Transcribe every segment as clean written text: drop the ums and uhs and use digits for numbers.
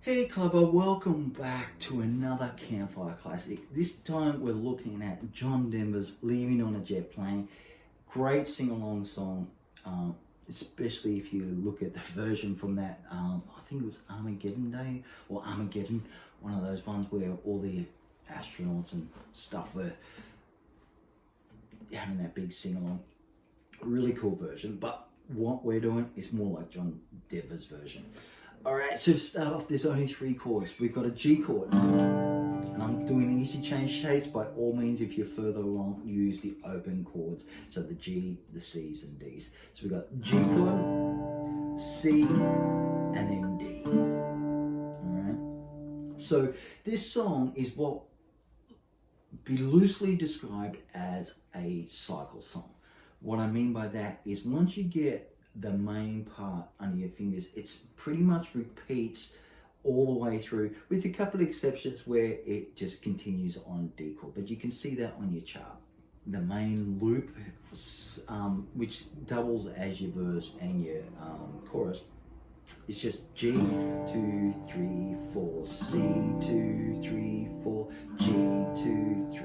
Hey Clubber, welcome back to another Campfire Classic. This time we're looking at John Denver's Leaving on a Jet Plane. Great sing-along song, especially if you look at the version from that, I think it was Armageddon Day, or Armageddon, one of those ones where all the astronauts and stuff were having that big sing-along. Really cool version, but what we're doing is more like John Denver's version. Alright, so to start off, there's only 3 chords. We've got a G chord, and I'm doing easy change shapes. By all means, if you're further along, use the open chords. So the G, the C's and D's. So we've got G chord, C, and then D. Alright, so this song is what be loosely described as a cycle song. What I mean by that is once you get the main part under your fingers, it's pretty much repeats all the way through, with a couple of exceptions where it just continues on D chord, but you can see that on your chart. The main loop, which doubles as your verse and your chorus, is just G, 2, 3, 4, C, 2, 3, 4, G, 2, 3,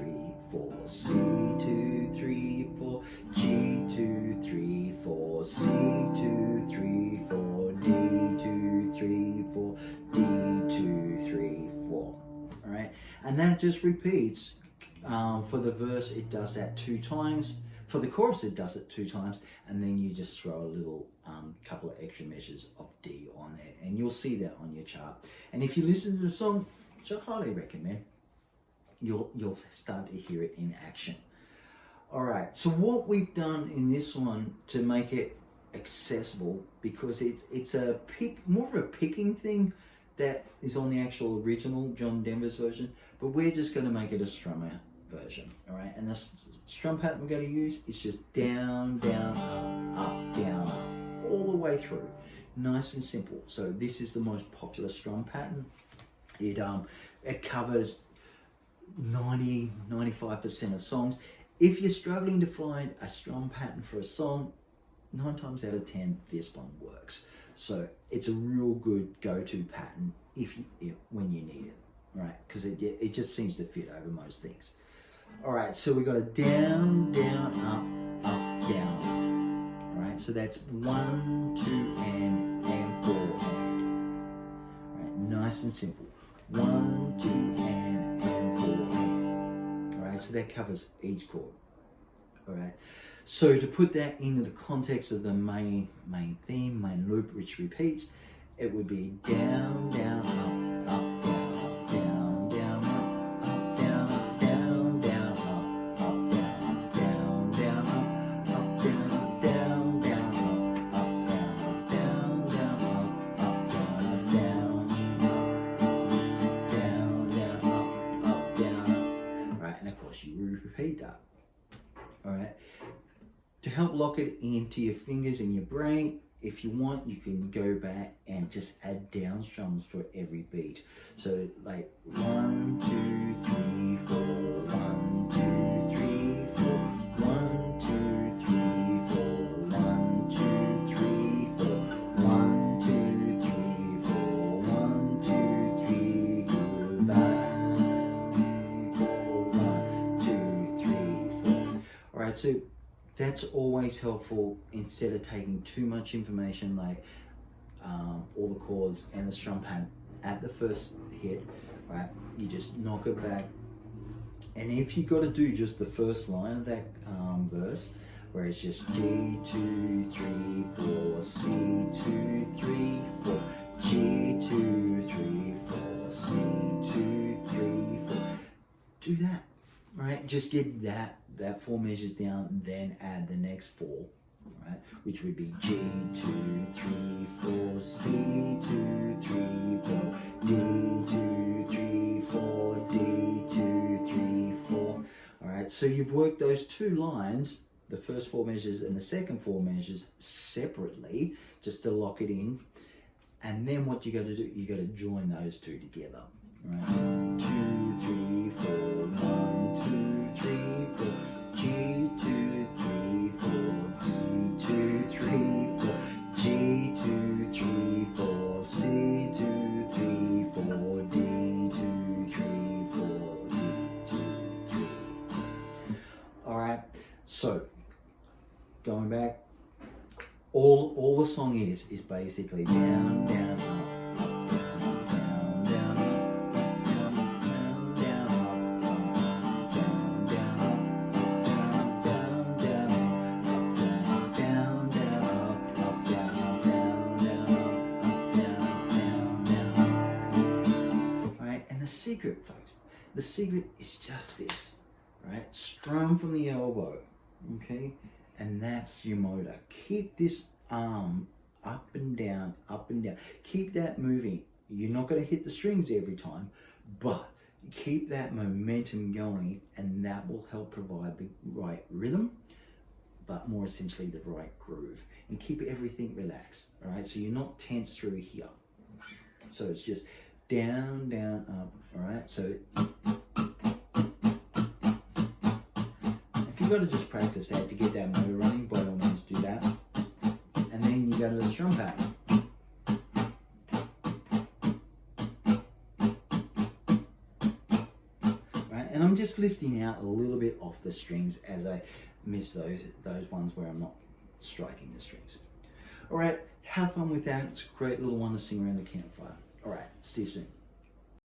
4, C, 2, 3, 4, G, 2, 3, 4, C, 2, 3, 4, D, 2, 3, 4, D, 2, 3, 4. Alright, and that just repeats. For the verse, it does that 2 times. For the chorus, it does it 2 times, and then you just throw a little couple of extra measures of D on there, and you'll see that on your chart. And if you listen to the song, which I highly recommend, you'll start to hear it in action. All right, so what we've done in this one to make it accessible, because it's a more of a picking thing that is on the actual original John Denver's version, but we're just going to make it a strummer version. All right, and the strum pattern we're going to use is just down, down, up, down, up, all the way through. Nice and simple. So this is the most popular strum pattern. It covers 90-95% of songs. If you're struggling to find a strum pattern for a song, 9 times out of 10 this one works. So it's a real good go-to pattern when you need it, right? Because it just seems to fit over most things. All right, so we got a down, down, up, up, down. All right, so that's 1, 2, and 4, and. All right, nice and simple. 1, 2, and 4, and. All right, so that covers each chord. All right, so to put that into the context of the main theme, main loop, which repeats, it would be down, down, up, up, down, up, down, down, up, up, down, down, down, up, up, down, down, down, up, down, down, down, up, down, down, up, down, down, up, down. Right, and of course you repeat that. All right. To help lock it into your fingers and your brain, if you want, you can go back and just add down strums for every beat. So like 1, 2, 3, 4, 1, 2, 3, 4, 1, 2, 3, 4, 1, 2, 3, 4, 1, 2, 3, 4, 1, 2, 3, goodbye. 1, 2, 3, 4. All right, so that's always helpful instead of taking too much information like all the chords and the strum pattern at the first hit, right? You just knock it back. And if you got to do just the first line of that verse, where it's just G, 2, 3, 4, C, 2, 3, 4, G, 2, 3, 4, C, 2, 3, 4, do that, right? Just get that 4 measures down, then add the next 4, right? Which would be G, 2, 3, 4, C, 2, 3, 4, D, 2, 3, 4, D, 2, 3, 4. All right, so you've worked those 2 lines, the first 4 measures and the second 4 measures separately, just to lock it in. And then what you got to do, you got to join those 2 together, right? 2, 3, 4, 1, 2, 3, 4. G, 2, 3, 4, G, 2, 3, 4, G, 2, 3, 4, C, 2, 3, 4, So, going back, all the song is basically down, down, up, up, down, down, down, down, down, down, down, down, down, down, down, up, down, down, down. Right, and the secret, folks, the secret is just this, right? Strum from the elbow, okay? And that's your motor. Keep this arm up and down, up and down. Keep that moving. You're not going to hit the strings every time, but keep that momentum going, and that will help provide the right rhythm, but more essentially the right groove. And keep everything relaxed, all right? So you're not tense through here. So it's just down, down, up, all right? So you've got to just practice that to get that motor running. By all means, do that. And then you go to the strum pattern. Right? And I'm just lifting out a little bit off the strings as I miss those ones where I'm not striking the strings. All right, have fun with that. It's a great little one to sing around the campfire. All right, see you soon.